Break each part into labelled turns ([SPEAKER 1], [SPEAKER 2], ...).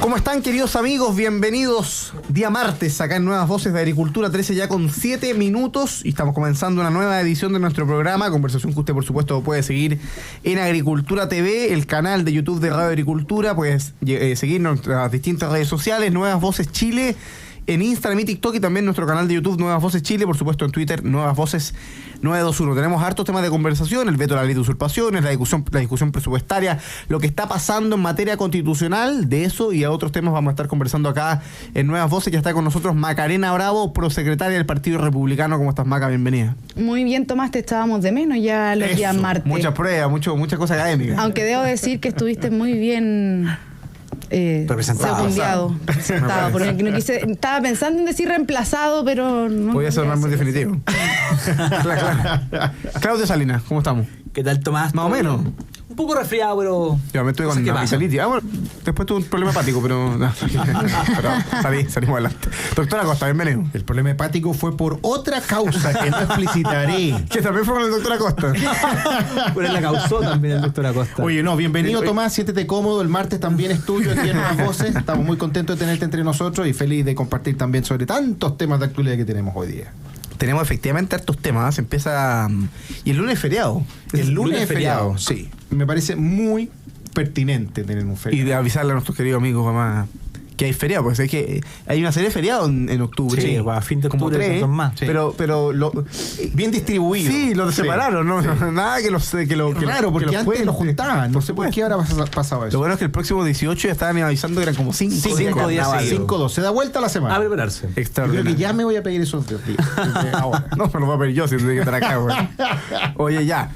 [SPEAKER 1] ¿Cómo están, queridos amigos? Bienvenidos día martes acá en Nuevas Voces de Agricultura, 13 ya con 7 minutos, y estamos comenzando una nueva edición de nuestro programa, conversación que usted por supuesto puede seguir en Agricultura TV, el canal de YouTube de Radio Agricultura, puedes seguirnos en nuestras distintas redes sociales, Nuevas Voces Chile, en Instagram y TikTok, y también nuestro canal de YouTube Nuevas Voces Chile, por supuesto en Twitter Nuevas Voces 921. Tenemos hartos temas de conversación, el veto a la ley de usurpaciones, la discusión presupuestaria, lo que está pasando en materia constitucional. De eso y a otros temas vamos a estar conversando acá en Nuevas Voces. Ya está con nosotros Macarena Bravo, prosecretaria del Partido Republicano. ¿Cómo estás, Maca? Bienvenida.
[SPEAKER 2] Muy bien, Tomás, te echábamos de menos ya los días martes.
[SPEAKER 1] Muchas pruebas, muchas cosas académicas.
[SPEAKER 2] Aunque debo decir que estuviste muy bien
[SPEAKER 1] representado,
[SPEAKER 2] porque no quise, estaba pensando en decir reemplazado, pero no
[SPEAKER 1] podía ser más definitivo. Claro. Claudio Salinas, ¿cómo estamos?
[SPEAKER 3] ¿Qué tal, Tomás?
[SPEAKER 1] Más o menos.
[SPEAKER 3] Un poco resfriado, pero...
[SPEAKER 1] Yo me estuve con la vitalitis. Bueno, después tuve un problema hepático, pero salimos adelante. Doctora Acosta, bienvenido.
[SPEAKER 4] El problema hepático fue por otra causa que no explicitaré.
[SPEAKER 1] Que también fue con el doctor Acosta.
[SPEAKER 3] Pero la causó también el doctor Acosta.
[SPEAKER 4] Oye, no, bienvenido, Tomás, siéntete cómodo. El martes también es tuyo aquí en Nuevas Voces. Estamos muy contentos de tenerte entre nosotros y feliz de compartir también sobre tantos temas de actualidad que tenemos hoy día.
[SPEAKER 1] Tenemos efectivamente hartos temas. Se empieza... Y el lunes es feriado.
[SPEAKER 4] El lunes es feriado, sí. Me parece muy pertinente tener un feriado.
[SPEAKER 1] Y de avisarle a nuestros queridos amigos, mamá, que hay feriado, porque es que hay una serie de feriados en octubre.
[SPEAKER 3] Sí, a fin de octubre
[SPEAKER 1] como 3,
[SPEAKER 3] son más. Sí.
[SPEAKER 1] Pero
[SPEAKER 4] bien distribuido.
[SPEAKER 1] Sí, los separaron, ¿no? Sí. Nada que los...
[SPEAKER 4] Claro, porque antes los juntaban. No sé por qué ahora pasaba eso.
[SPEAKER 1] Lo bueno es que el próximo 18 ya estaban avisando que eran como 5 días.
[SPEAKER 4] 5-2. Se da vuelta la semana.
[SPEAKER 3] A prepararse.
[SPEAKER 4] Yo creo que ya me voy a pedir esos días.
[SPEAKER 1] Ahora. No, me lo voy a pedir yo, si tengo que estar acá, güey. Oye, ya.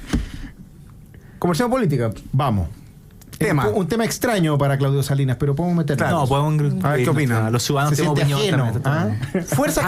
[SPEAKER 1] Conversión política.
[SPEAKER 4] Vamos. Un tema extraño para Claudio Salinas, pero podemos meterlo.
[SPEAKER 3] No, podemos...
[SPEAKER 1] A ver qué opinan.
[SPEAKER 3] Los ciudadanos tenemos opinión también.
[SPEAKER 1] Fuerzas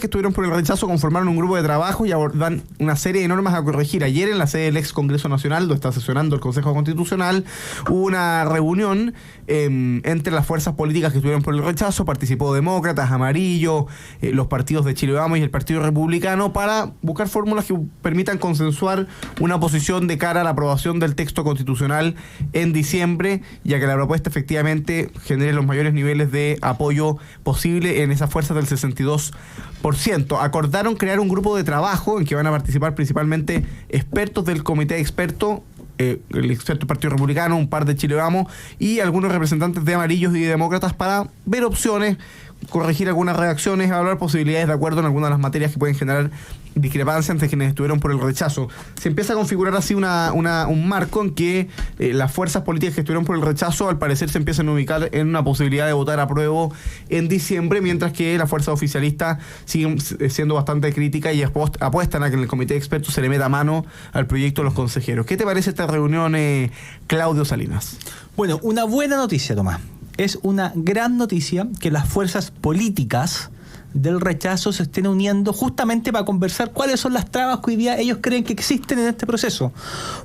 [SPEAKER 1] que estuvieron por el rechazo conformaron un grupo de trabajo y abordan una serie de normas a corregir. Ayer en la sede del ex Congreso Nacional, donde está sesionando el Consejo Constitucional, hubo una reunión entre las fuerzas políticas que estuvieron por el rechazo. Participó Demócratas, Amarillo, los partidos de Chile Vamos y el Partido Republicano, para buscar fórmulas que permitan consensuar una posición de cara a la aprobación del texto constitucional en diciembre, ya que la propuesta efectivamente genere los mayores niveles de apoyo posible en esas fuerzas del 62%. Acordaron crear un grupo de trabajo en que van a participar principalmente expertos del comité de expertos, el experto del Partido Republicano, un par de Chile Vamos y algunos representantes de Amarillos y de Demócratas, para ver opciones, corregir algunas redacciones, evaluar posibilidades de acuerdo en algunas de las materias que pueden generar discrepancia entre quienes estuvieron por el rechazo. Se empieza a configurar así un marco en que las fuerzas políticas que estuvieron por el rechazo al parecer se empiezan a ubicar en una posibilidad de votar apruebo en diciembre, mientras que las fuerzas oficialistas siguen siendo bastante críticas y apuestan a que en el comité de expertos se le meta mano al proyecto de los consejeros. ¿Qué te parece esta reunión, Claudio Salinas?
[SPEAKER 3] Bueno, una buena noticia, Tomás. Es una gran noticia que las fuerzas políticas del rechazo se estén uniendo justamente para conversar cuáles son las trabas que hoy día ellos creen que existen en este proceso.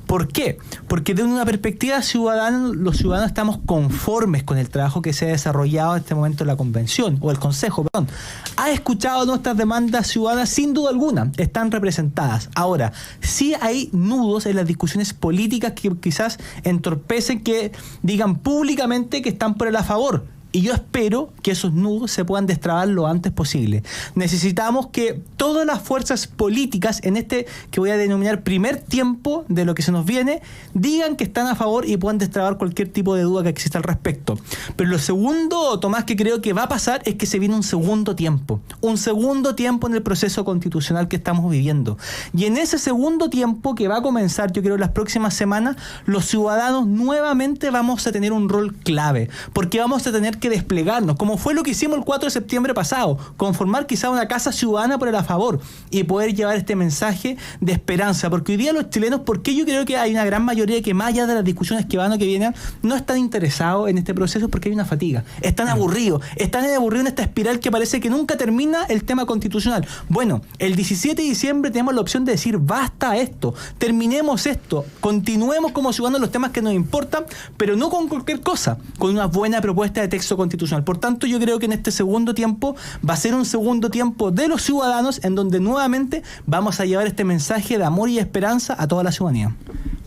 [SPEAKER 3] ¿Por qué? Porque desde una perspectiva ciudadana, los ciudadanos estamos conformes con el trabajo que se ha desarrollado en este momento en la convención, o el consejo, perdón. Ha escuchado nuestras demandas ciudadanas, sin duda alguna, están representadas. Ahora, sí hay nudos en las discusiones políticas que quizás entorpecen, que digan públicamente que están por el a favor. Y yo espero que esos nudos se puedan destrabar lo antes posible. Necesitamos que todas las fuerzas políticas en este, que voy a denominar primer tiempo de lo que se nos viene, digan que están a favor y puedan destrabar cualquier tipo de duda que exista al respecto. Pero lo segundo, Tomás, que creo que va a pasar es que se viene un segundo tiempo en el proceso constitucional que estamos viviendo. Y en ese segundo tiempo que va a comenzar, yo creo, en las próximas semanas, los ciudadanos nuevamente vamos a tener un rol clave, porque vamos a tener que desplegarnos, como fue lo que hicimos el 4 de septiembre pasado, conformar quizá una casa ciudadana por el a favor y poder llevar este mensaje de esperanza, porque hoy día los chilenos, porque yo creo que hay una gran mayoría que más allá de las discusiones que van o que vienen, no están interesados en este proceso, porque hay una fatiga, están aburridos en esta espiral que parece que nunca termina el tema constitucional. Bueno, el 17 de diciembre tenemos la opción de decir basta a esto, terminemos esto, continuemos como ciudadanos los temas que nos importan, pero no con cualquier cosa, con una buena propuesta de texto constitucional. Por tanto, yo creo que en este segundo tiempo va a ser un segundo tiempo de los ciudadanos en donde nuevamente vamos a llevar este mensaje de amor y esperanza a toda la ciudadanía.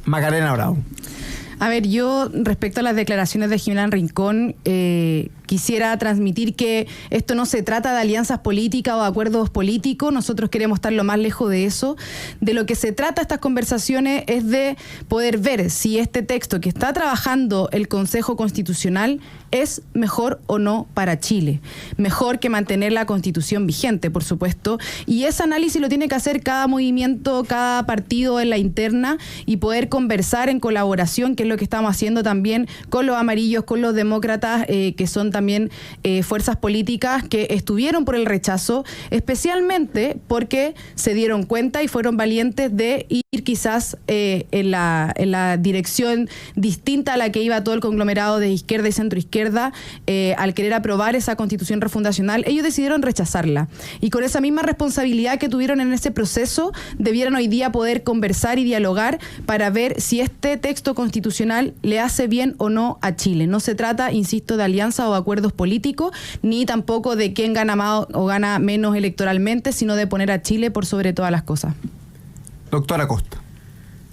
[SPEAKER 1] Macarena Bravo.
[SPEAKER 2] A ver, yo respecto a las declaraciones de Jimena Rincón, quisiera transmitir que esto no se trata de alianzas políticas o acuerdos políticos. Nosotros queremos estar lo más lejos de eso. De lo que se trata estas conversaciones es de poder ver si este texto que está trabajando el Consejo Constitucional es mejor o no para Chile. Mejor que mantener la Constitución vigente, por supuesto. Y ese análisis lo tiene que hacer cada movimiento, cada partido en la interna y poder conversar en colaboración, que es lo que estamos haciendo también con los amarillos, con los demócratas, que son también fuerzas políticas que estuvieron por el rechazo, especialmente porque se dieron cuenta y fueron valientes de ir quizás en la dirección distinta a la que iba todo el conglomerado de izquierda y centroizquierda. Al querer aprobar esa constitución refundacional, ellos decidieron rechazarla. Y con esa misma responsabilidad que tuvieron en ese proceso, debieran hoy día poder conversar y dialogar para ver si este texto constitucional le hace bien o no a Chile. No se trata, insisto, de alianza o acuerdos políticos, ni tampoco de quién gana más o gana menos electoralmente, sino de poner a Chile por sobre todas las cosas.
[SPEAKER 1] Doctora Costa.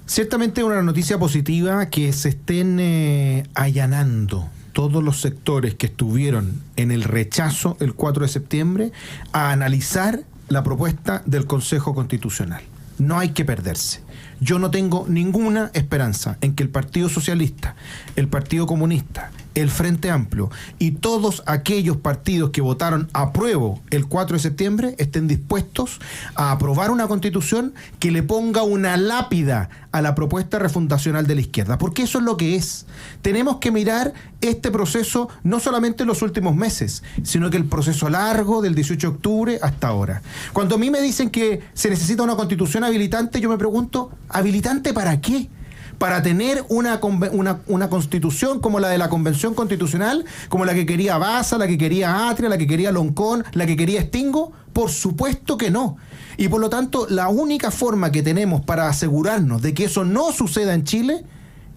[SPEAKER 4] Ciertamente una noticia positiva que se estén allanando todos los sectores que estuvieron en el rechazo el 4 de septiembre a analizar la propuesta del Consejo Constitucional. No hay que perderse. Yo no tengo ninguna esperanza en que el Partido Socialista, el Partido Comunista, el Frente Amplio y todos aquellos partidos que votaron apruebo el 4 de septiembre estén dispuestos a aprobar una constitución que le ponga una lápida a la propuesta refundacional de la izquierda, porque eso es lo que es. Tenemos que mirar este proceso no solamente en los últimos meses, sino que el proceso largo del 18 de octubre hasta ahora. Cuando a mí me dicen que se necesita una constitución habilitante, yo me pregunto, ¿habilitante para qué? Para tener una constitución como la de la Convención Constitucional, como la que quería Baza, la que quería Atria, la que quería Loncón, la que quería Stingo. Por supuesto que no. Y por lo tanto, la única forma que tenemos para asegurarnos de que eso no suceda en Chile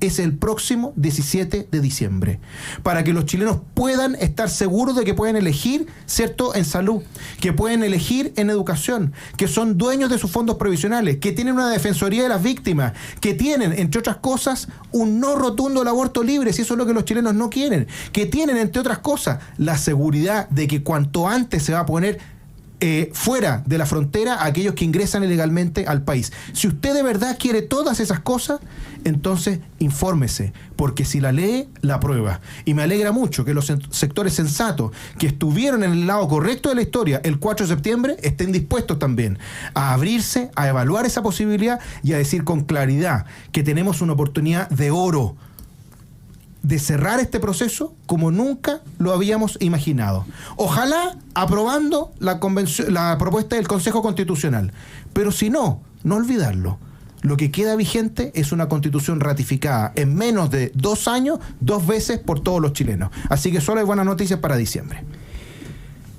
[SPEAKER 4] es el próximo 17 de diciembre, para que los chilenos puedan estar seguros de que pueden elegir, ¿cierto?, en salud, que pueden elegir en educación, que son dueños de sus fondos previsionales, que tienen una defensoría de las víctimas, que tienen, entre otras cosas, un no rotundo al aborto libre, si eso es lo que los chilenos no quieren, que tienen, entre otras cosas, la seguridad de que cuanto antes se va a poner fuera de la frontera a aquellos que ingresan ilegalmente al país. Si usted de verdad quiere todas esas cosas, entonces infórmese, porque si la lee, la aprueba. Y me alegra mucho que los sectores sensatos que estuvieron en el lado correcto de la historia el 4 de septiembre estén dispuestos también a abrirse, a evaluar esa posibilidad y a decir con claridad que tenemos una oportunidad de oro de cerrar este proceso como nunca lo habíamos imaginado. Ojalá aprobando la propuesta del Consejo Constitucional. Pero si no, no olvidarlo. Lo que queda vigente es una constitución ratificada en menos de 2 años, 2 veces por todos los chilenos. Así que solo hay buenas noticias para diciembre.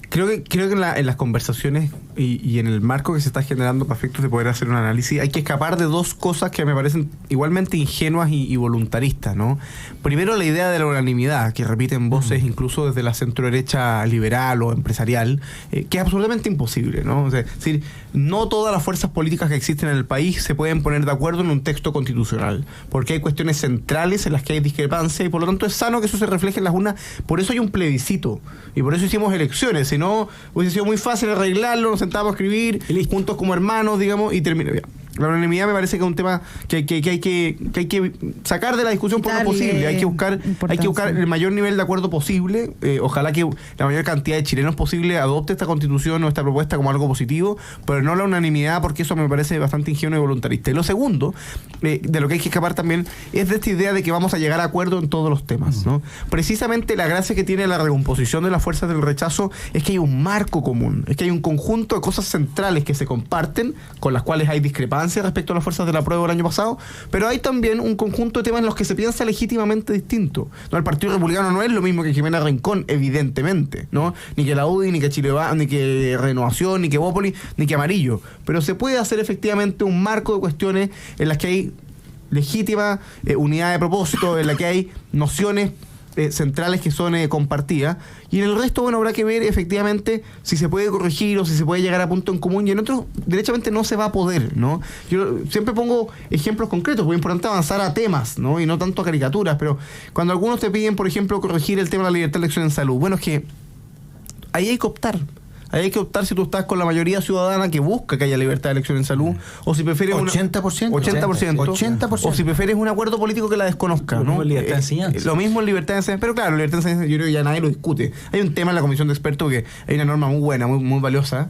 [SPEAKER 1] Creo que en las conversaciones y en el marco que se está generando para efectos de poder hacer un análisis, hay que escapar de 2 cosas que me parecen igualmente ingenuas y voluntaristas, ¿no? Primero, la idea de la unanimidad, que repiten voces incluso desde la centro-derecha liberal o empresarial, que es absolutamente imposible, ¿no? O sea, es decir, no todas las fuerzas políticas que existen en el país se pueden poner de acuerdo en un texto constitucional, porque hay cuestiones centrales en las que hay discrepancia y por lo tanto es sano que eso se refleje en las urnas. Por eso hay un plebiscito y por eso hicimos elecciones. Si no, hubiese sido muy fácil arreglarlo, nos sentábamos a escribir juntos como hermanos, digamos, y termina. La unanimidad me parece que es un tema que hay que sacar de la discusión por lo posible. Hay que buscar el mayor nivel de acuerdo posible. Ojalá que la mayor cantidad de chilenos posible adopte esta constitución o esta propuesta como algo positivo, pero no la unanimidad, porque eso me parece bastante ingenuo y voluntarista. Y lo segundo, de lo que hay que escapar también, es de esta idea de que vamos a llegar a acuerdo en todos los temas, ¿no? Precisamente la gracia que tiene la recomposición de las fuerzas del rechazo es que hay un marco común, es que hay un conjunto de cosas centrales que se comparten, con las cuales hay discrepancias respecto a las fuerzas de la prueba del año pasado, pero hay también un conjunto de temas en los que se piensa legítimamente distinto, ¿no? El Partido Republicano no es lo mismo que Jimena Rincón, evidentemente, ¿no? Ni que la UDI, ni que Chile Va, ni que Renovación, ni que Bópoli, ni que Amarillo, pero se puede hacer efectivamente un marco de cuestiones en las que hay legítima unidad de propósito, en la que hay nociones centrales que son compartidas, y en el resto, bueno, habrá que ver efectivamente si se puede corregir o si se puede llegar a punto en común, y en otros derechamente no se va a poder, ¿no? Yo siempre pongo ejemplos concretos, porque es importante avanzar a temas, ¿no? Y no tanto a caricaturas, pero cuando algunos te piden, por ejemplo, corregir el tema de la libertad de elección en salud, bueno, es que ahí hay que optar. Ahí hay que optar si tú estás con la mayoría ciudadana que busca que haya libertad de elección en salud, o si prefieres
[SPEAKER 4] 80%.
[SPEAKER 1] o si prefieres un acuerdo político que la desconozca,
[SPEAKER 3] Lo
[SPEAKER 1] ¿no?
[SPEAKER 3] mismo en libertad de enseñanza.
[SPEAKER 1] Lo mismo en libertad de enseñanza, pero claro, libertad de enseñanza yo creo que ya nadie lo discute. Hay un tema en la comisión de expertos que hay una norma muy buena, muy valiosa,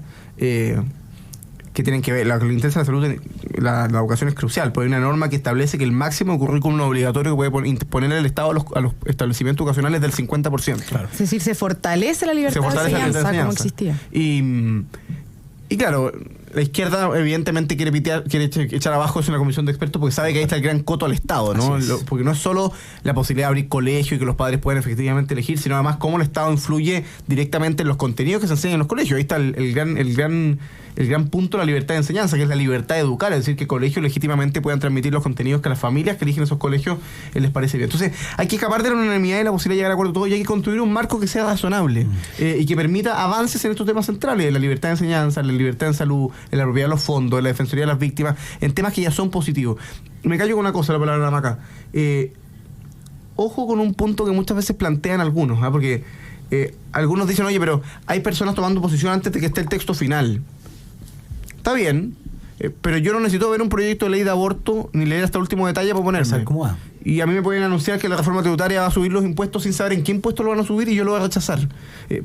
[SPEAKER 1] que tienen que ver, la interesa la salud, la educación es crucial, porque hay una norma que establece que el máximo currículum obligatorio que puede poner el Estado a los establecimientos educacionales es del 50%. Claro.
[SPEAKER 2] Es decir, se fortalece la libertad de enseñanza como existía.
[SPEAKER 1] Y claro, la izquierda evidentemente quiere echar abajo eso en la comisión de expertos porque sabe que ahí está el gran coto al Estado, ¿no? Porque no es solo la posibilidad de abrir colegios y que los padres puedan efectivamente elegir, sino además cómo el Estado influye directamente en los contenidos que se enseñan en los colegios. Ahí está el gran punto de la libertad de enseñanza, que es la libertad de educar, es decir, que colegios legítimamente puedan transmitir los contenidos que a las familias que eligen esos colegios les parece bien. Entonces, hay que escapar de la unanimidad y la posibilidad de llegar a acuerdo todo, y hay que construir un marco que sea razonable y que permita avances en estos temas centrales, la libertad de enseñanza, la libertad en salud, en la propiedad de los fondos, en la defensoría de las víctimas, en temas que ya son positivos. Me callo con una cosa, la palabra Maca. Ojo con un punto que muchas veces plantean algunos, porque algunos dicen, oye, pero hay personas tomando posición antes de que esté el texto final. Está bien, pero yo no necesito ver un proyecto de ley de aborto ni leer hasta el último detalle para ponerme.
[SPEAKER 3] ¿Cómo va?
[SPEAKER 1] Y a mí me pueden anunciar que la reforma tributaria va a subir los impuestos sin saber en qué impuestos lo van a subir y yo lo voy a rechazar.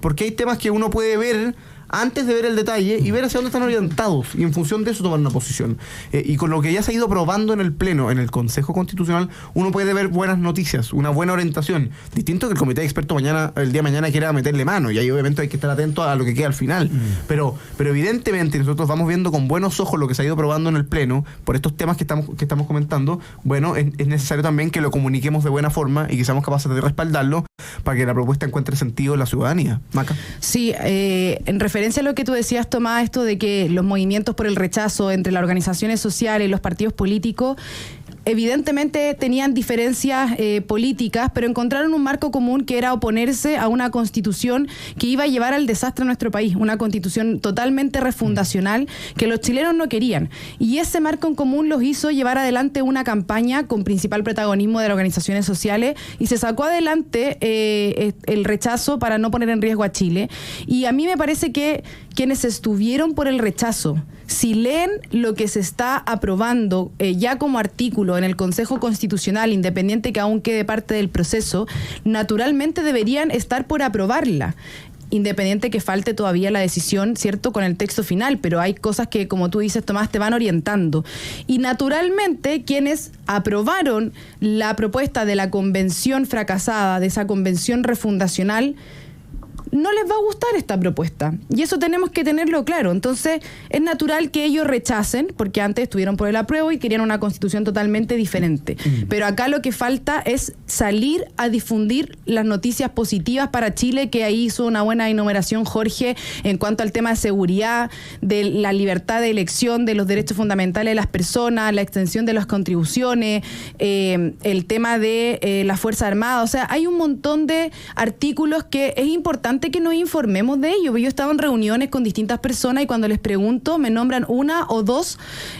[SPEAKER 1] Porque hay temas que uno puede ver antes de ver el detalle y ver hacia dónde están orientados y en función de eso tomar una posición. Y con lo que ya se ha ido probando en el Pleno, en el Consejo Constitucional, uno puede ver buenas noticias, una buena orientación. Distinto que el comité de expertos el día de mañana quiera meterle mano, y ahí obviamente hay que estar atento a lo que queda al final. Pero evidentemente nosotros vamos viendo con buenos ojos lo que se ha ido probando en el Pleno por estos temas que estamos comentando. Bueno, es necesario también que lo comuniquemos de buena forma y que seamos capaces de respaldarlo para que la propuesta encuentre sentido en la ciudadanía. Maca.
[SPEAKER 2] Sí, en referencia a lo que tú decías, Tomás, esto de que los movimientos por el rechazo entre las organizaciones sociales y los partidos políticos evidentemente tenían diferencias políticas, pero encontraron un marco común que era oponerse a una constitución que iba a llevar al desastre a nuestro país, una constitución totalmente refundacional que los chilenos no querían. Y ese marco en común los hizo llevar adelante una campaña con principal protagonismo de las organizaciones sociales y se sacó adelante el rechazo para no poner en riesgo a Chile. Y a mí me parece que quienes estuvieron por el rechazo, si leen lo que se está aprobando ya como artículo en el Consejo Constitucional, independiente que aún quede parte del proceso, naturalmente deberían estar por aprobarla. Independiente que falte todavía la decisión, ¿cierto?, con el texto final, pero hay cosas que, como tú dices, Tomás, te van orientando. Y naturalmente, quienes aprobaron la propuesta de la convención fracasada, de esa convención refundacional, no les va a gustar esta propuesta. Y eso tenemos que tenerlo claro. Entonces, es natural que ellos rechacen, porque antes estuvieron por el apruebo y querían una constitución totalmente diferente. Pero acá lo que falta es salir a difundir las noticias positivas para Chile, que ahí hizo una buena enumeración Jorge en cuanto al tema de seguridad, de la libertad de elección, de los derechos fundamentales de las personas, la extensión de las contribuciones, el tema de la Fuerza Armada. O sea, hay un montón de artículos que es importante que nos informemos de ello. Yo he estado en reuniones con distintas personas y cuando les pregunto me nombran una o dos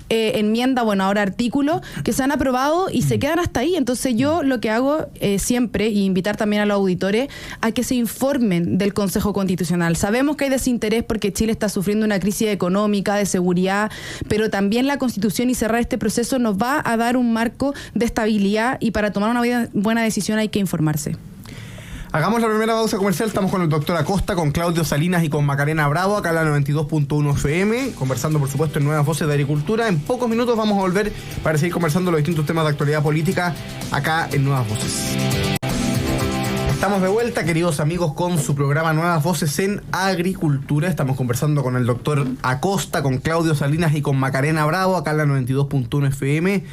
[SPEAKER 2] enmiendas, bueno, ahora artículos que se han aprobado y se quedan hasta ahí. Entonces yo lo que hago siempre, y invitar también a los auditores a que se informen del Consejo Constitucional. Sabemos que hay desinterés porque Chile está sufriendo una crisis económica, de seguridad, pero también la Constitución y cerrar este proceso nos va a dar un marco de estabilidad, y para tomar una buena decisión hay que informarse.
[SPEAKER 1] Hagamos la primera pausa comercial. Estamos con el doctor Acosta, con Claudio Salinas y con Macarena Bravo, acá en la 92.1 FM, conversando, por supuesto, en Nuevas Voces de Agricultura. En pocos minutos vamos a volver para seguir conversando los distintos temas de actualidad política acá en Nuevas Voces. Estamos de vuelta, queridos amigos, con su programa Nuevas Voces en Agricultura. Estamos conversando con el doctor Acosta, con Claudio Salinas y con Macarena Bravo, acá en la 92.1 FM.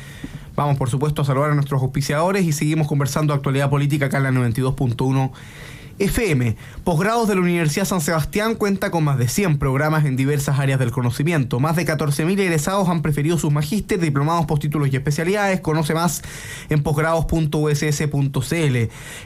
[SPEAKER 1] Vamos, por supuesto, a saludar a nuestros auspiciadores y seguimos conversando actualidad política acá en la 92.1 FM. Posgrados de la Universidad San Sebastián cuenta con más de 100 programas en diversas áreas del conocimiento. Más de 14.000 egresados han preferido sus magísteres, diplomados, postítulos y especialidades. Conoce más en posgrados.uss.cl.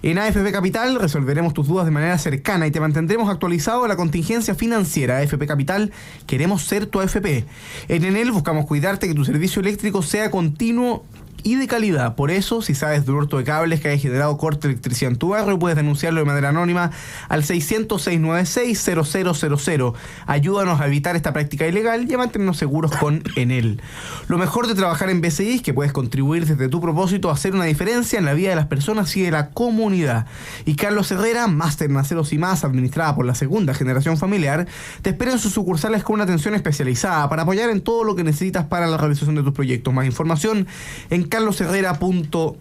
[SPEAKER 1] En AFP Capital resolveremos tus dudas de manera cercana y te mantendremos actualizado de la contingencia financiera. AFP Capital, queremos ser tu AFP. En Enel buscamos cuidarte, que tu servicio eléctrico sea continuo y de calidad. Por eso, si sabes de un hurto de cables que haya generado corte de electricidad en tu barrio, puedes denunciarlo de manera anónima al 600-696-0000. Ayúdanos a evitar esta práctica ilegal y a mantenernos seguros con Enel. Lo mejor de trabajar en BCI es que puedes contribuir desde tu propósito a hacer una diferencia en la vida de las personas y de la comunidad. Y Carlos Herrera, máster en aceros y más, administrada por la segunda generación familiar, te espera en sus sucursales con una atención especializada para apoyar en todo lo que necesitas para la realización de tus proyectos. Más información en carlosherrera.cl.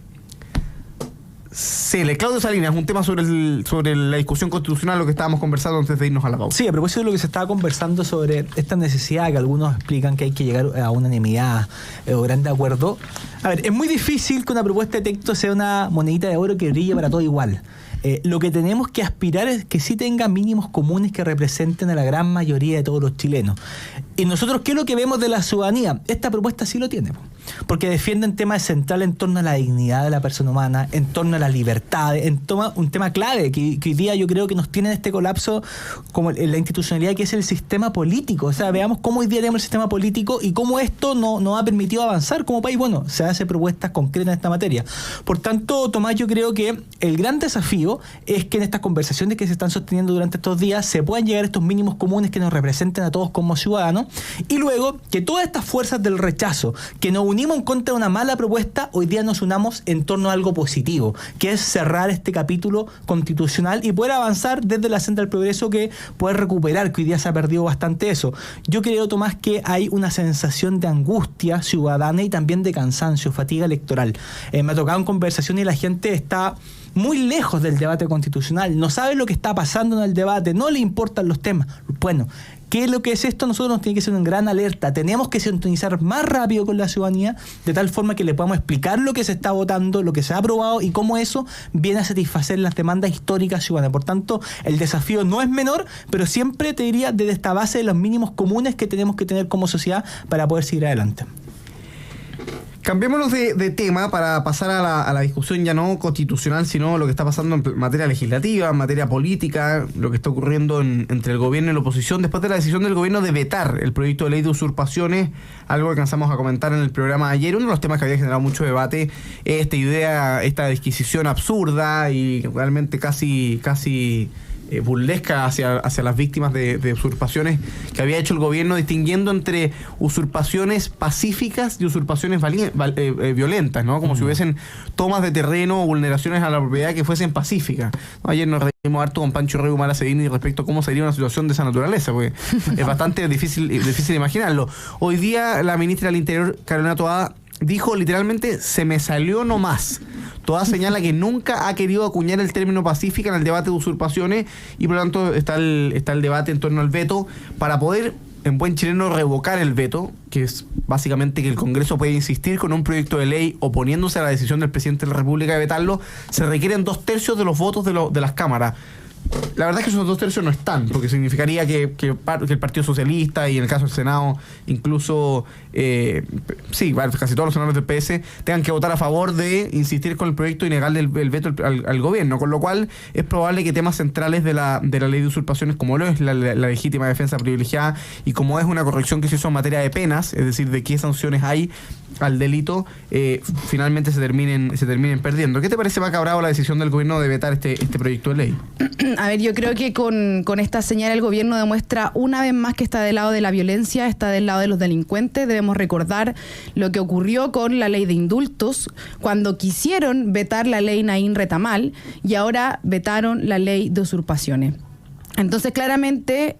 [SPEAKER 1] Claudio Salinas, un tema sobre la discusión constitucional, lo que estábamos conversando antes de irnos a la pausa.
[SPEAKER 3] Sí, a propósito de lo que se estaba conversando sobre esta necesidad que algunos explican que hay que llegar a unanimidad o grande acuerdo. A ver, es muy difícil que una propuesta de texto sea una monedita de oro que brille para todo igual. Lo que tenemos que aspirar es que sí tenga mínimos comunes que representen a la gran mayoría de todos los chilenos. Y nosotros, ¿qué es lo que vemos de la ciudadanía? Esta propuesta sí lo tiene, porque defienden temas centrales en torno a la dignidad de la persona humana, en torno a la libertad, un tema clave que hoy día yo creo que nos tiene en este colapso como en la institucionalidad, que es el sistema político. O sea, veamos cómo hoy día tenemos el sistema político y cómo esto nos ha permitido avanzar como país. Bueno, se hace propuestas concretas en esta materia. Por tanto, Tomás, yo creo que el gran desafío es que en estas conversaciones que se están sosteniendo durante estos días se puedan llegar a estos mínimos comunes que nos representen a todos como ciudadanos, y luego que todas estas fuerzas del rechazo que nos unimos en contra de una mala propuesta, hoy día nos unamos en torno a algo positivo, que es cerrar este capítulo constitucional y poder avanzar desde la senda del progreso, que poder recuperar, que hoy día se ha perdido bastante eso. Yo creo, Tomás, que hay una sensación de angustia ciudadana y también de cansancio, fatiga electoral. Me ha tocado en conversación y la gente está muy lejos del debate constitucional, no sabe lo que está pasando en el debate, no le importan los temas. Bueno, ¿qué es lo que es esto? Nosotros nos tiene que ser una gran alerta. Tenemos que sintonizar más rápido con la ciudadanía, de tal forma que le podamos explicar lo que se está votando, lo que se ha aprobado y cómo eso viene a satisfacer las demandas históricas ciudadanas. Por tanto, el desafío no es menor, pero siempre te diría desde esta base de los mínimos comunes que tenemos que tener como sociedad para poder seguir adelante.
[SPEAKER 1] Cambiémonos de tema para pasar a la discusión ya no constitucional, sino lo que está pasando en materia legislativa, en materia política, lo que está ocurriendo entre el gobierno y la oposición, después de la decisión del gobierno de vetar el proyecto de ley de usurpaciones, algo que alcanzamos a comentar en el programa de ayer. Uno de los temas que había generado mucho debate es esta idea, esta disquisición absurda y realmente casi burlesca hacia las víctimas de usurpaciones que había hecho el gobierno, distinguiendo entre usurpaciones pacíficas y usurpaciones violentas, ¿no? Como si hubiesen tomas de terreno o vulneraciones a la propiedad que fuesen pacíficas. Ayer nos reímos harto con Pancho Rey Humala Cedini respecto a cómo sería una situación de esa naturaleza, porque es bastante difícil imaginarlo. Hoy día la ministra del Interior, Carolina Toá, dijo literalmente: se me salió nomás. Toda señala que nunca ha querido acuñar el término pacífica en el debate de usurpaciones y por lo tanto está el debate en torno al veto para poder, en buen chileno, revocar el veto, que es básicamente que el Congreso puede insistir con un proyecto de ley oponiéndose a la decisión del presidente de la República de vetarlo. Se requieren 2/3 de los votos de las cámaras. La verdad es que esos 2/3 no están, porque significaría que el Partido Socialista y en el caso del Senado incluso casi todos los senadores del PS tengan que votar a favor de insistir con el proyecto y negarle el veto al gobierno, con lo cual es probable que temas centrales de la ley de usurpaciones, como lo es la legítima defensa privilegiada y como es una corrección que se hizo en materia de penas, es decir, de qué sanciones hay al delito, finalmente se terminen perdiendo. ¿Qué te parece, Vaca Bravo, la decisión del gobierno de vetar este proyecto de ley?
[SPEAKER 2] A ver, yo creo que con esta señal el gobierno demuestra una vez más que está del lado de la violencia, está del lado de los delincuentes. Debemos recordar lo que ocurrió con la ley de indultos, cuando quisieron vetar la ley Naín Retamal y ahora vetaron la ley de usurpaciones. Entonces, claramente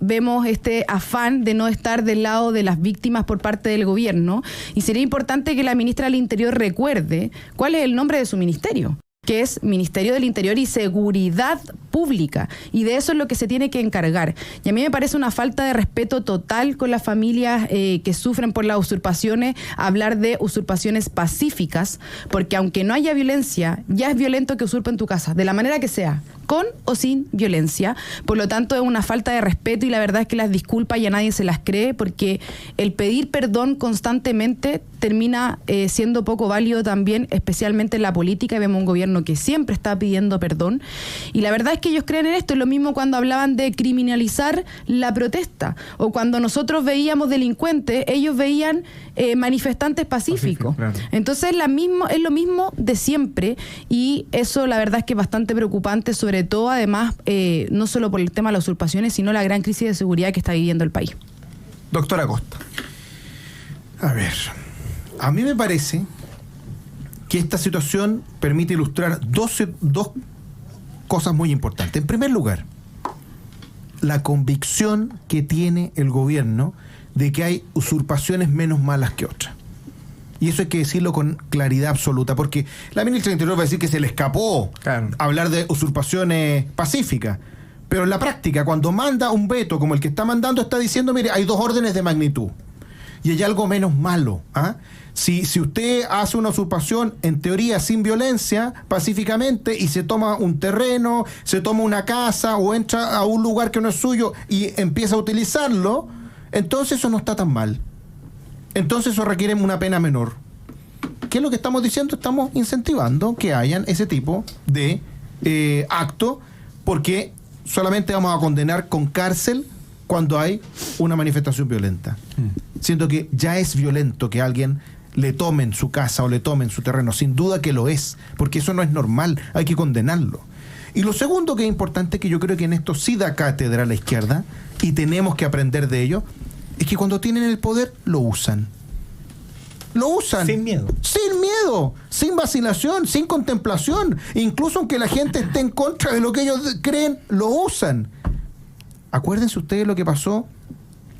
[SPEAKER 2] vemos este afán de no estar del lado de las víctimas por parte del gobierno, y sería importante que la ministra del Interior recuerde cuál es el nombre de su ministerio, que es Ministerio del Interior y Seguridad Pública, y de eso es lo que se tiene que encargar. Y a mí me parece una falta de respeto total con las familias que sufren por las usurpaciones, hablar de usurpaciones pacíficas, porque aunque no haya violencia, ya es violento que usurpen tu casa, de la manera que sea, con o sin violencia. Por lo tanto, es una falta de respeto y la verdad es que las disculpas ya nadie se las cree, porque el pedir perdón constantemente termina siendo poco válido también, especialmente en la política, y vemos un gobierno que siempre está pidiendo perdón. Y la verdad es que ellos creen en esto. Es lo mismo cuando hablaban de criminalizar la protesta, o cuando nosotros veíamos delincuentes, ellos veían manifestantes pacíficos.
[SPEAKER 1] Claro.
[SPEAKER 2] Entonces es lo mismo de siempre, y eso la verdad es que es bastante preocupante, sobre todo además no solo por el tema de las usurpaciones, sino la gran crisis de seguridad que está viviendo el país.
[SPEAKER 1] Doctora Costa.
[SPEAKER 4] A ver, a mí me parece que esta situación permite ilustrar dos cosas muy importantes. En primer lugar, la convicción que tiene el gobierno de que hay usurpaciones menos malas que otras. Y eso hay que decirlo con claridad absoluta, porque la ministra del Interior va a decir que se le escapó hablar de usurpaciones pacíficas. Pero en la práctica, cuando manda un veto como el que está mandando, está diciendo, mire, hay 2 órdenes de magnitud. Y hay algo menos malo. Si usted hace una usurpación, en teoría, sin violencia, pacíficamente, y se toma un terreno, se toma una casa, o entra a un lugar que no es suyo y empieza a utilizarlo, entonces eso no está tan mal. Entonces eso requiere una pena menor. ¿Qué es lo que estamos diciendo? Estamos incentivando que hayan ese tipo de acto, porque solamente vamos a condenar con cárcel cuando hay una manifestación violenta. Siento que ya es violento que alguien le tomen su casa o le tomen su terreno. Sin duda que lo es, porque eso no es normal, hay que condenarlo. Y lo segundo que es importante, que yo creo que en esto sí da cátedra a la izquierda, y tenemos que aprender de ello, es que cuando tienen el poder, lo usan. Lo usan.
[SPEAKER 3] Sin miedo.
[SPEAKER 4] Sin miedo, sin vacilación, sin contemplación. Incluso aunque la gente esté en contra de lo que ellos creen, lo usan. Acuérdense ustedes lo que pasó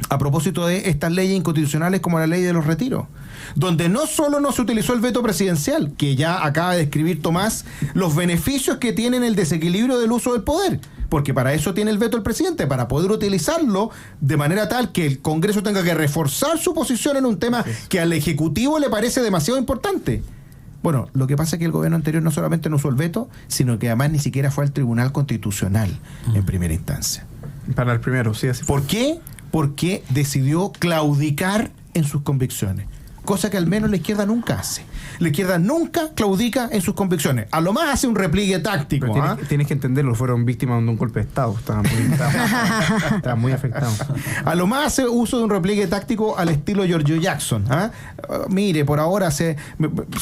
[SPEAKER 4] a propósito de estas leyes inconstitucionales como la ley de los retiros, donde no solo no se utilizó el veto presidencial, que ya acaba de describir Tomás, los beneficios que tienen el desequilibrio del uso del poder, porque para eso tiene el veto el presidente, para poder utilizarlo de manera tal que el Congreso tenga que reforzar su posición en un tema que al Ejecutivo le parece demasiado importante. Bueno, lo que pasa es que el gobierno anterior no solamente no usó el veto, sino que además ni siquiera fue al Tribunal Constitucional en primera instancia.
[SPEAKER 1] Para el primero, sí, así.
[SPEAKER 4] ¿Por qué? Porque decidió claudicar en sus convicciones, cosa que al menos la izquierda nunca hace. La izquierda nunca claudica en sus convicciones. A lo más hace un repliegue táctico.
[SPEAKER 1] Tienes que entenderlo, fueron víctimas de un golpe de Estado. Estaban muy afectados.
[SPEAKER 4] A lo más hace uso de un repliegue táctico al estilo Giorgio Jackson. Mire, por ahora se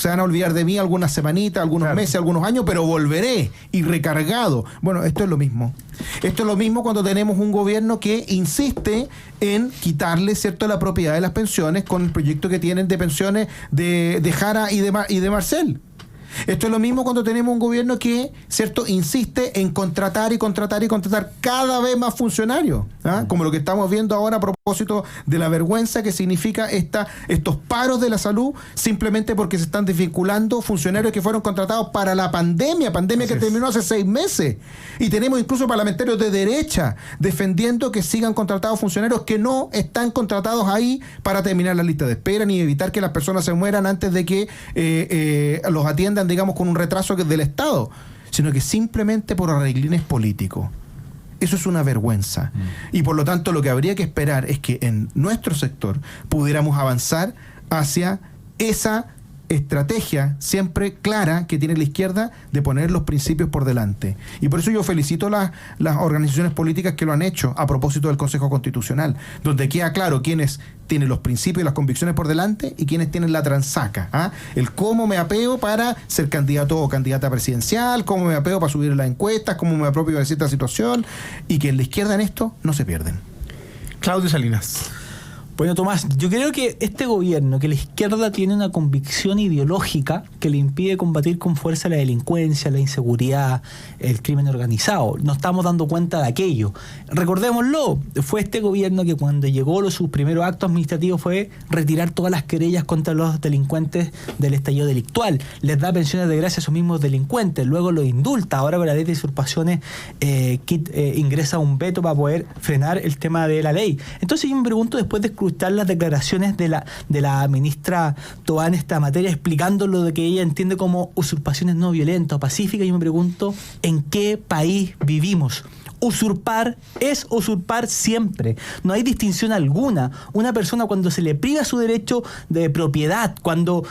[SPEAKER 4] van a olvidar de mí algunas semanitas, algunos meses, algunos años, pero volveré y recargado. Bueno, esto es lo mismo. Esto es lo mismo cuando tenemos un gobierno que insiste en quitarle, ¿cierto?, la propiedad de las pensiones con el proyecto que tienen de pensiones de Jara y de Marcel. Esto es lo mismo cuando tenemos un gobierno que, ¿cierto?, insiste en contratar cada vez más funcionarios, como lo que estamos viendo ahora a propósito de la vergüenza que significa estos paros de la salud, simplemente porque se están desvinculando funcionarios que fueron contratados para la pandemia que terminó hace 6 meses. Y tenemos incluso parlamentarios de derecha defendiendo que sigan contratados funcionarios que no están contratados ahí para terminar la lista de espera ni evitar que las personas se mueran antes de que los atiendan, digamos, con un retraso del Estado, sino que simplemente por arreglines políticos. Eso es una vergüenza. Y por lo tanto lo que habría que esperar es que en nuestro sector pudiéramos avanzar hacia esa estrategia siempre clara que tiene la izquierda de poner los principios por delante. Y por eso yo felicito las organizaciones políticas que lo han hecho a propósito del Consejo Constitucional, donde queda claro quiénes tienen los principios y las convicciones por delante y quiénes tienen la transaca. El cómo me apeo para ser candidato o candidata presidencial, cómo me apeo para subir las encuestas, cómo me apropio de cierta situación, y que en la izquierda en esto no se pierden.
[SPEAKER 1] Claudio Salinas.
[SPEAKER 3] Bueno, Tomás, yo creo que este gobierno, que la izquierda tiene una convicción ideológica que le impide combatir con fuerza la delincuencia, la inseguridad, el crimen organizado. No estamos dando cuenta de aquello. Recordémoslo, fue este gobierno que cuando llegó sus primeros actos administrativos fue retirar todas las querellas contra los delincuentes del estallido delictual. Les da pensiones de gracia a esos mismos delincuentes, luego los indulta. Ahora con la ley de usurpaciones ingresa un veto para poder frenar el tema de la ley. Entonces yo me pregunto, después de escuchar las declaraciones de la ministra Toá en esta materia, explicando lo de que ella entiende como usurpaciones no violentas o pacíficas. Y yo me pregunto, ¿en qué país vivimos? Usurpar es usurpar siempre. No hay distinción alguna. Una persona, cuando se le priva su derecho de propiedad, cuando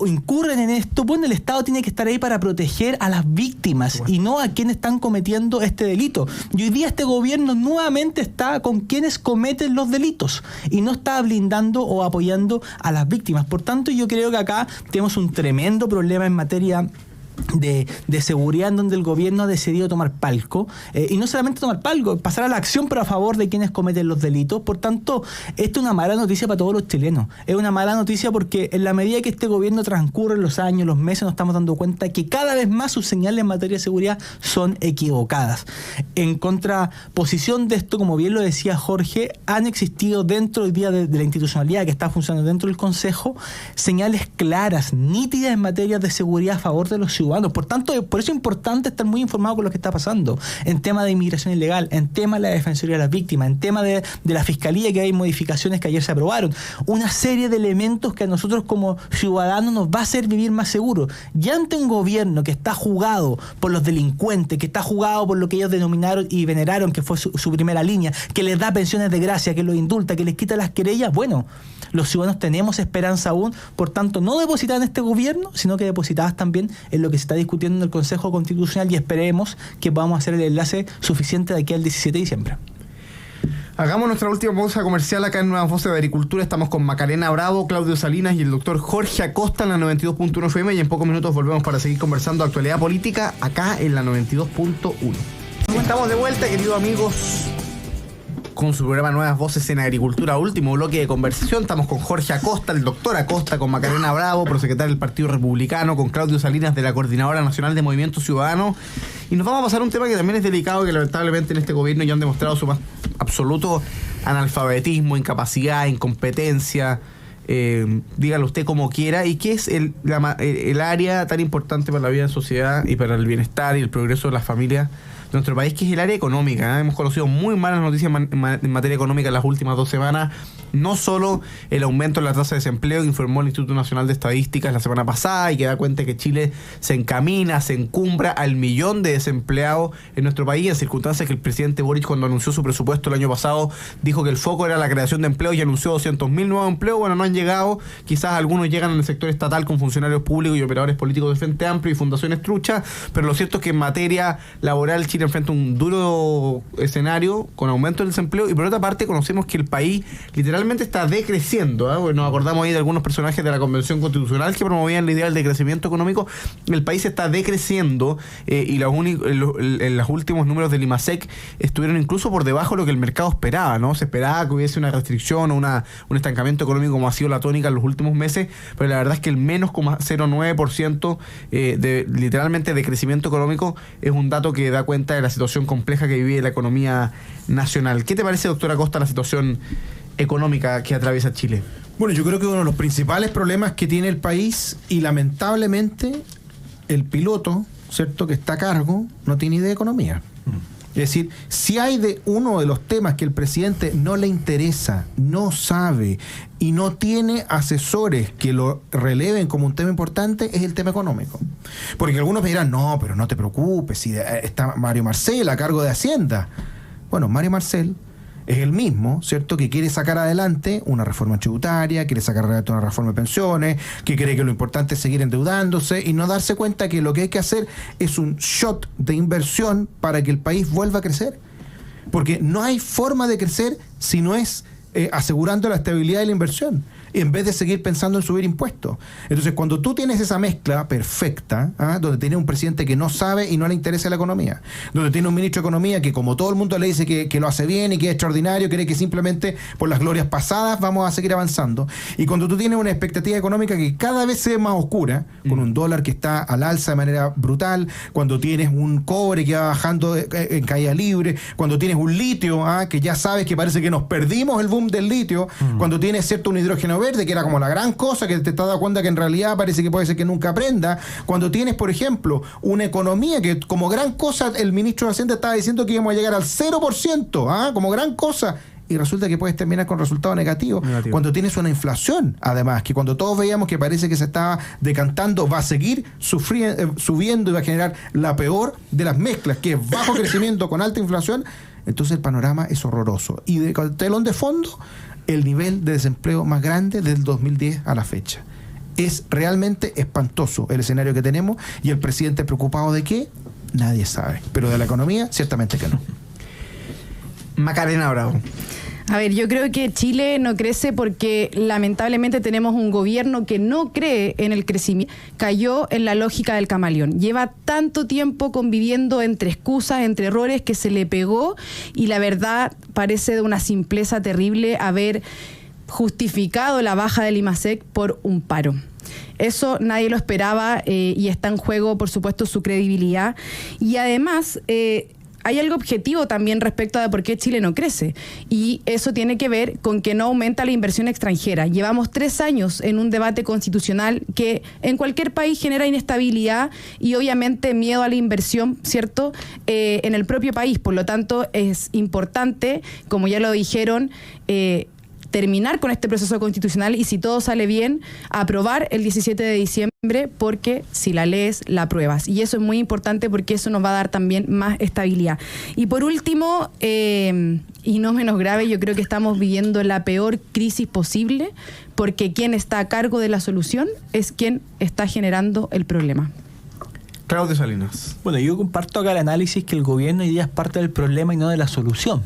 [SPEAKER 3] incurren en esto, bueno, el Estado tiene que estar ahí para proteger a las víctimas y no a quienes están cometiendo este delito. Y hoy día este gobierno nuevamente está con quienes cometen los delitos y no está blindando o apoyando a las víctimas. Por tanto, yo creo que acá tenemos un tremendo problema en materia de seguridad, en donde el gobierno ha decidido tomar palco, y no solamente tomar palco, pasar a la acción, pero a favor de quienes cometen los delitos. Por tanto, esto es una mala noticia para todos los chilenos. Es una mala noticia porque en la medida que este gobierno transcurre los años, los meses, nos estamos dando cuenta que cada vez más sus señales en materia de seguridad son equivocadas. En contraposición de esto, como bien lo decía Jorge, han existido dentro hoy día de la institucionalidad que está funcionando dentro del Consejo señales claras, nítidas en materia de seguridad a favor de los ciudadanos. Por tanto, por eso es importante estar muy informado con lo que está pasando en tema de inmigración ilegal, en tema de la Defensoría de las Víctimas, en tema de la Fiscalía, que hay modificaciones que ayer se aprobaron. Una serie de elementos que a nosotros como ciudadanos nos va a hacer vivir más seguros. Y ante un gobierno que está jugado por los delincuentes, que está jugado por lo que ellos denominaron y veneraron, que fue su primera línea, que les da pensiones de gracia, que los indulta, que les quita las querellas, bueno, los ciudadanos tenemos esperanza aún. Por tanto, no depositadas en este gobierno, sino que depositadas también en lo que se está discutiendo en el Consejo Constitucional, y esperemos que podamos hacer el enlace suficiente de aquí al 17 de diciembre.
[SPEAKER 1] Hagamos nuestra última pausa comercial acá en Nuevas Voces de Agricultura. Estamos con Macarena Bravo, Claudio Salinas y el doctor Jorge Acosta en la 92.1 FM, y en pocos minutos volvemos para seguir conversando de actualidad política acá en la 92.1. Estamos de vuelta, queridos amigos, con su programa Nuevas Voces en Agricultura, último bloque de conversación. Estamos con Jorge Acosta, el doctor Acosta, con Macarena Bravo, prosecretaria del Partido Republicano, con Claudio Salinas de la Coordinadora Nacional de Movimiento Ciudadano. Y nos vamos a pasar a un tema que también es delicado, que lamentablemente en este gobierno ya han demostrado su más absoluto analfabetismo, incapacidad, incompetencia, dígalo usted como quiera, y que es el área tan importante para la vida en sociedad y para el bienestar y el progreso de las familias de nuestro país, que es el área económica. Hemos conocido muy malas noticias en materia económica en las últimas 2 semanas. No solo el aumento en la tasa de desempleo que informó el Instituto Nacional de Estadísticas la semana pasada, y que da cuenta que Chile se encumbra al 1.000.000 de desempleados en nuestro país, en circunstancias que el presidente Boric, cuando anunció su presupuesto el año pasado, dijo que el foco era la creación de empleos y anunció 200.000 nuevos empleos. Bueno, no han llegado. Quizás algunos llegan en el sector estatal con funcionarios públicos y operadores políticos de Frente Amplio y fundaciones truchas, pero lo cierto es que en materia laboral Chile enfrenta un duro escenario con aumento del desempleo, y por otra parte conocemos que el país literalmente está decreciendo, ¿eh? Nos acordamos ahí de algunos personajes de la Convención Constitucional que promovían la idea del decrecimiento económico. El país está decreciendo, y en los últimos números del IMASEC estuvieron incluso por debajo de lo que el mercado esperaba, ¿no? Se esperaba que hubiese una restricción o un estancamiento económico, como ha sido la tónica en los últimos meses, pero la verdad es que el menos 0,09% de literalmente de crecimiento económico es un dato que da cuenta de la situación compleja que vive la economía nacional. ¿Qué te parece, doctora Acosta, la situación económica que atraviesa Chile?
[SPEAKER 4] Bueno, yo creo que uno de los principales problemas que tiene el país, y lamentablemente el piloto, ¿cierto?, que está a cargo, no tiene idea de economía. Es decir, si hay de uno de los temas que el presidente no le interesa, no sabe y no tiene asesores que lo releven como un tema importante, es el tema económico. Porque algunos me dirán, no, pero no te preocupes, si está Mario Marcel a cargo de Hacienda. Bueno, Mario Marcel es el mismo, ¿cierto?, que quiere sacar adelante una reforma tributaria, quiere sacar adelante una reforma de pensiones, que cree que lo importante es seguir endeudándose y no darse cuenta que lo que hay que hacer es un shot de inversión para que el país vuelva a crecer. Porque no hay forma de crecer si no es asegurando la estabilidad de la inversión, en vez de seguir pensando en subir impuestos. Entonces, cuando tú tienes esa mezcla perfecta, donde tienes un presidente que no sabe y no le interesa la economía, donde tiene un ministro de Economía que, como todo el mundo le dice que lo hace bien y que es extraordinario, cree que simplemente por las glorias pasadas vamos a seguir avanzando, y cuando tú tienes una expectativa económica que cada vez se ve más oscura, con un dólar que está al alza de manera brutal, cuando tienes un cobre que va bajando en caída libre, cuando tienes un litio, que ya sabes que parece que nos perdimos el boom del litio, cuando tienes, ¿cierto?, un hidrógeno verde, que era como la gran cosa, que te estás dando cuenta que en realidad parece que puede ser que nunca aprenda, cuando tienes, por ejemplo, una economía que como gran cosa el ministro de Hacienda estaba diciendo que íbamos a llegar al 0%, como gran cosa, y resulta que puedes terminar con resultados negativos. Cuando tienes una inflación, además, que cuando todos veíamos que parece que se estaba decantando, va a seguir subiendo y va a generar la peor de las mezclas, que es bajo crecimiento con alta inflación. Entonces el panorama es horroroso. Y de telón de fondo, el nivel de desempleo más grande del 2010 a la fecha. Es realmente espantoso el escenario que tenemos, y el presidente preocupado de qué, nadie sabe. Pero de la economía, ciertamente que no.
[SPEAKER 1] Macarena Bravo.
[SPEAKER 2] A ver, yo creo que Chile no crece porque lamentablemente tenemos un gobierno que no cree en el crecimiento. Cayó en la lógica del camaleón. Lleva tanto tiempo conviviendo entre excusas, entre errores, que se le pegó, y la verdad parece de una simpleza terrible haber justificado la baja del IMASEC por un paro. Eso nadie lo esperaba, y está en juego, por supuesto, su credibilidad. Y además, hay algo objetivo también respecto a por qué Chile no crece, y eso tiene que ver con que no aumenta la inversión extranjera. Llevamos 3 años en un debate constitucional que en cualquier país genera inestabilidad y obviamente miedo a la inversión, ¿cierto?, en el propio país. Por lo tanto, es importante, como ya lo dijeron, terminar con este proceso constitucional y, si todo sale bien, aprobar el 17 de diciembre, porque si la lees, la apruebas. Y eso es muy importante porque eso nos va a dar también más estabilidad. Y por último, y no menos grave, yo creo que estamos viviendo la peor crisis posible, porque quien está a cargo de la solución es quien está generando el problema.
[SPEAKER 1] Claudio Salinas.
[SPEAKER 3] Bueno, yo comparto acá el análisis que el gobierno hoy día es parte del problema y no de la solución.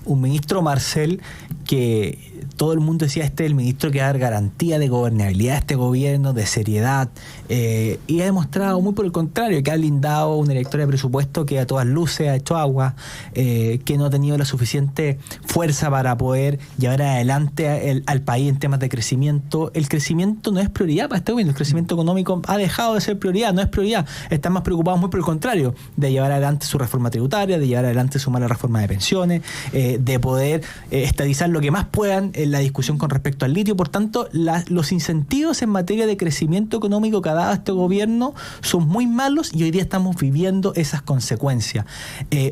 [SPEAKER 3] Un ministro, Marcel, que todo el mundo decía, este es el ministro que va a dar garantía de gobernabilidad a este gobierno, de seriedad, y ha demostrado muy por el contrario, que ha blindado una directora de presupuesto que a todas luces ha hecho agua, que no ha tenido la suficiente fuerza para poder llevar adelante al país en temas de crecimiento. El crecimiento no es prioridad para este gobierno, el crecimiento económico ha dejado de ser prioridad, no es prioridad. Están más preocupados, muy por el contrario, de llevar adelante su reforma tributaria, de llevar adelante su mala reforma de pensiones, de poder estabilizar lo que más puedan en la discusión con respecto al litio. Por tanto, los incentivos en materia de crecimiento económico que ha dado este gobierno son muy malos, y hoy día estamos viviendo esas consecuencias.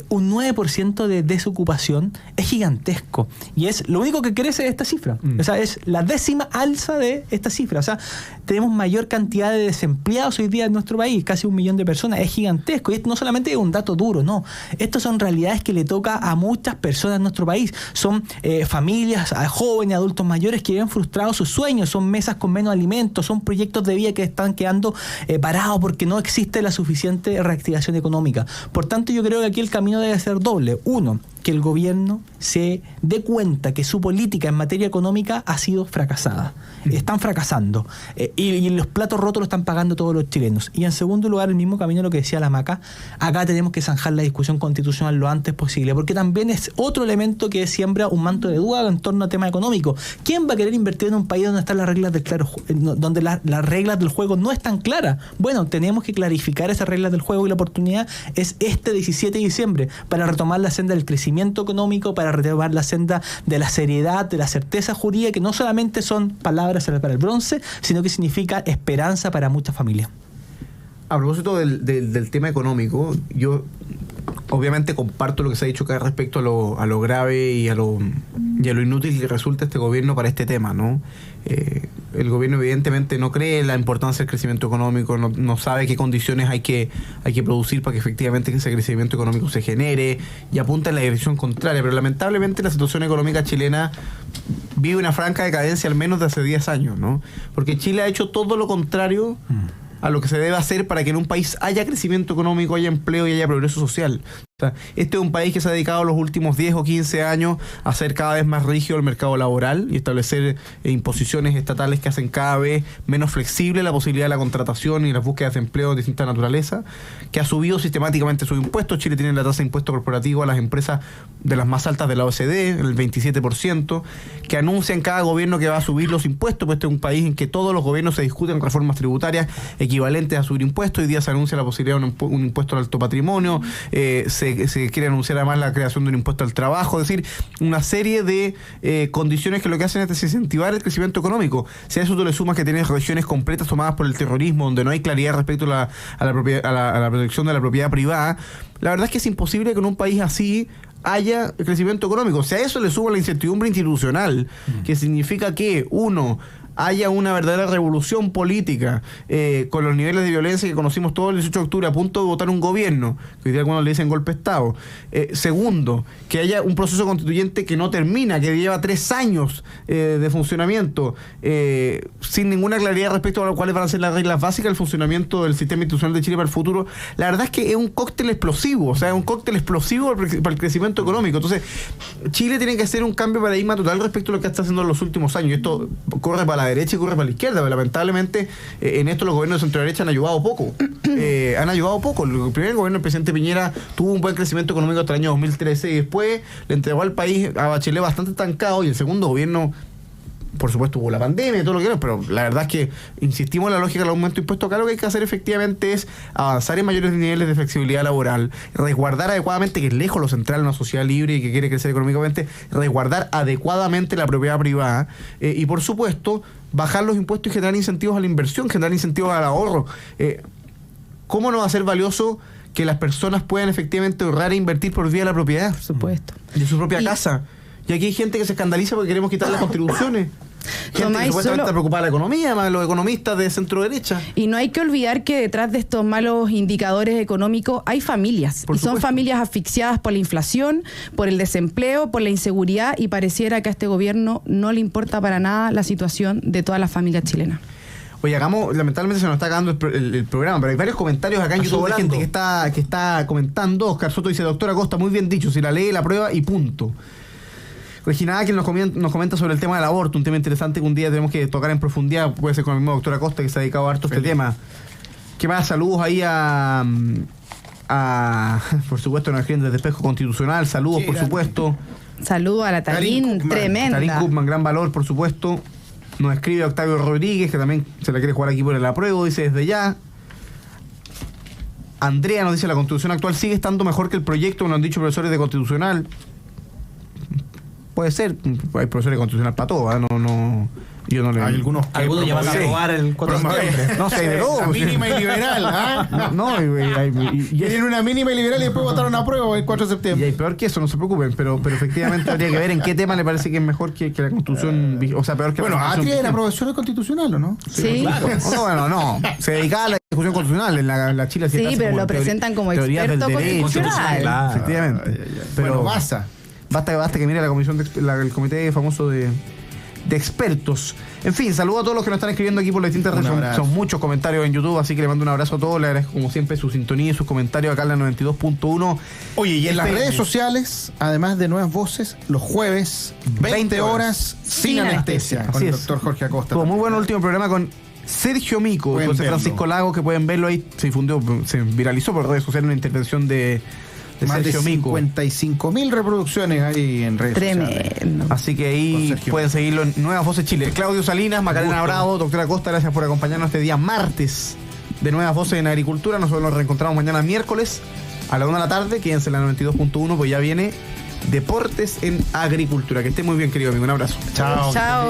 [SPEAKER 3] Un 9% de desocupación es gigantesco, y es lo único que crece de esta cifra. O sea, es la 10ª alza de esta cifra. O sea, tenemos mayor cantidad de desempleados hoy día en nuestro país, casi 1 millón de personas. Es gigantesco, y esto no solamente es un dato duro, no. Estas son realidades que le toca a muchas personas en nuestro país. Son familias, jóvenes, adultos mayores que ven frustrados sus sueños, son mesas con menos alimentos, son proyectos de vida que están quedando parados porque no existe la suficiente reactivación económica. Por tanto, yo creo que aquí el camino debe ser doble. Uno, que el gobierno se dé cuenta que su política en materia económica ha sido fracasada. Están fracasando. Y los platos rotos lo están pagando todos los chilenos. Y en segundo lugar, el mismo camino, lo que decía la Maca, acá tenemos que zanjar la discusión constitucional lo antes posible, porque también es otro elemento que siembra un manto de duda en torno al tema económico. ¿Quién va a querer invertir en un país donde están las reglas del donde las reglas del juego no están claras? Bueno, tenemos que clarificar esas reglas del juego, y la oportunidad es este 17 de diciembre para retomar la senda del crecimiento económico, para retomar la senda de la seriedad, de la certeza jurídica, que no solamente son palabras para el bronce, sino que significa esperanza para muchas familias.
[SPEAKER 1] A propósito del tema económico, yo obviamente comparto lo que se ha dicho acá respecto a lo grave y a lo inútil que resulta este gobierno para este tema, ¿no? El gobierno evidentemente no cree en la importancia del crecimiento económico, no sabe qué condiciones hay que producir para que efectivamente ese crecimiento económico se genere, y apunta en la dirección contraria. Pero lamentablemente la situación económica chilena vive una franca decadencia al menos de hace 10 años, ¿no? Porque Chile ha hecho todo lo contrario a lo que se debe hacer para que en un país haya crecimiento económico, haya empleo y haya progreso social. O sea, este es un país que se ha dedicado los últimos 10 o 15 años a hacer cada vez más rígido el mercado laboral y establecer imposiciones estatales que hacen cada vez menos flexible la posibilidad de la contratación y las búsquedas de empleo de distinta naturaleza, que ha subido sistemáticamente sus impuestos. Chile tiene la tasa de impuesto corporativo a las empresas de las más altas de la OECD, el 27%, que anuncia en cada gobierno que va a subir los impuestos, pues este es un país en que todos los gobiernos se discuten reformas tributarias equivalentes a subir impuestos. Hoy día se anuncia la posibilidad de un impuesto al alto patrimonio, se quiere anunciar además la creación de un impuesto al trabajo, es decir, una serie de condiciones que lo que hacen es desincentivar el crecimiento económico. Si a eso tú le sumas que tienes regiones completas tomadas por el terrorismo, donde no hay claridad respecto a la protección de la propiedad privada, la verdad es que es imposible que en un país así haya crecimiento económico. Si a eso le suma la incertidumbre institucional, que significa que, uno, haya una verdadera revolución política con los niveles de violencia que conocimos todo el 18 de octubre a punto de votar un gobierno, que hoy día algunos le dicen golpe de Estado. Segundo, que haya un proceso constituyente que no termina, que lleva 3 años de funcionamiento, sin ninguna claridad respecto a cuáles van a ser las reglas básicas del funcionamiento del sistema institucional de Chile para el futuro. La verdad es que es un cóctel explosivo, o sea, es un cóctel explosivo para el crecimiento económico. Entonces, Chile tiene que hacer un cambio de paradigma total respecto a lo que está haciendo en los últimos años. Y esto corre para la derecha y corre para la izquierda, pero lamentablemente en esto los gobiernos de centro derecha han ayudado poco. El primer gobierno del presidente Piñera tuvo un buen crecimiento económico hasta el año 2013 y después le entregó al país a Bachelet bastante estancado, y el segundo gobierno, por supuesto, hubo la pandemia y todo lo que era, pero la verdad es que insistimos en la lógica del aumento de impuestos. Acá lo que hay que hacer efectivamente es avanzar en mayores niveles de flexibilidad laboral, resguardar adecuadamente, que es lejos lo central en una sociedad libre y que quiere crecer económicamente, resguardar adecuadamente la propiedad privada y, por supuesto, bajar los impuestos y generar incentivos a la inversión, generar incentivos al ahorro. ¿Cómo no va a ser valioso que las personas puedan efectivamente ahorrar e invertir por vía de la propiedad?
[SPEAKER 2] Por supuesto.
[SPEAKER 1] De su propia casa. Y aquí hay gente que se escandaliza porque queremos quitar las contribuciones. Gente
[SPEAKER 2] Tomás,
[SPEAKER 1] que supuestamente está preocupada de la economía, más los economistas de centro derecha.
[SPEAKER 2] Y no hay que olvidar que detrás de estos malos indicadores económicos hay familias.
[SPEAKER 1] Por
[SPEAKER 2] y son
[SPEAKER 1] supuesto.
[SPEAKER 2] familias asfixiadas por la inflación, por el desempleo, por la inseguridad, y pareciera que a este gobierno no le importa para nada la situación de todas las familias chilenas.
[SPEAKER 1] Oye, lamentablemente se nos está acabando el programa, pero hay varios comentarios acá en YouTube de gente que está comentando. Oscar Soto dice: doctora Costa, muy bien dicho, si la lee, la prueba y punto. Regina Áquil nos comenta sobre el tema del aborto, un tema interesante que un día tenemos que tocar en profundidad, puede ser con la misma doctora Costa, que se ha dedicado harto a este tema. ¿Qué más? Saludos ahí a por supuesto, nos escriben desde Espejo Constitucional, saludos, por supuesto.
[SPEAKER 2] Saludos a la Tarín, tremenda.
[SPEAKER 1] Tarín Koopman, gran valor, por supuesto. Nos escribe Octavio Rodríguez, que también se la quiere jugar aquí por el apruebo, dice desde ya. Andrea nos dice: la Constitución actual sigue estando mejor que el proyecto, nos han dicho profesores de Constitucional. Puede ser, hay profesores de Constitucional para todo, no, yo no le...
[SPEAKER 4] Hay algunos
[SPEAKER 3] ya van a aprobar el 4 de septiembre.
[SPEAKER 1] No sé, de todo.
[SPEAKER 4] La mínima y liberal, ¿ah? Tienen una mínima y liberal y después votaron a prueba el 4 de
[SPEAKER 1] Y
[SPEAKER 4] septiembre.
[SPEAKER 1] hay peor que eso, no se preocupen, pero efectivamente habría que ver en qué tema le parece que es mejor que la Constitución, o sea, peor que
[SPEAKER 4] Bueno,
[SPEAKER 1] la Constitución.
[SPEAKER 4] Atria era aprobación constitucional, ¿o no?
[SPEAKER 2] Sí,
[SPEAKER 3] Claro.
[SPEAKER 1] Bueno, no, se dedicaba a la discusión constitucional en la Chile.
[SPEAKER 2] sí, pero lo presentan como experto constitucional.
[SPEAKER 1] Claro, efectivamente. Pero
[SPEAKER 4] Bueno,
[SPEAKER 1] basta que mire la comisión el comité famoso de expertos. En fin, saludo a todos los que nos están escribiendo aquí por las distintas redes. Son muchos comentarios en YouTube, así que le mando un abrazo a todos. Le agradezco como siempre su sintonía y sus comentarios acá en la 92.1.
[SPEAKER 4] Oye, y en las redes sociales, además de Nuevas Voces, los jueves, 20 horas sin anestesia, con
[SPEAKER 1] Así
[SPEAKER 4] el
[SPEAKER 1] es.
[SPEAKER 4] doctor Jorge Acosta.
[SPEAKER 1] Estuvo muy bueno el
[SPEAKER 4] también.
[SPEAKER 1] último programa con Sergio Mico,
[SPEAKER 4] Pueden
[SPEAKER 1] José
[SPEAKER 4] verlo.
[SPEAKER 1] Francisco Lago, que pueden verlo ahí. Se difundió, se viralizó por redes sociales una intervención de
[SPEAKER 4] Más de
[SPEAKER 1] Sergio Mico.
[SPEAKER 4] 55.000 reproducciones ahí en redes sociales.
[SPEAKER 2] Tremendo.
[SPEAKER 1] Así que
[SPEAKER 4] Con
[SPEAKER 1] ahí
[SPEAKER 4] Sergio.
[SPEAKER 1] pueden seguirlo en Nuevas Voces Chile. Claudio Salinas, Macarena
[SPEAKER 4] Gusto.
[SPEAKER 1] Bravo, doctora Costa, gracias por acompañarnos este día martes de Nuevas Voces en Agricultura. Nosotros nos reencontramos mañana miércoles a la 1 de la tarde. Quédense en la 92.1, pues ya viene Deportes en Agricultura. Que esté muy bien, querido amigo. Un abrazo.
[SPEAKER 4] Chao.
[SPEAKER 2] Chao.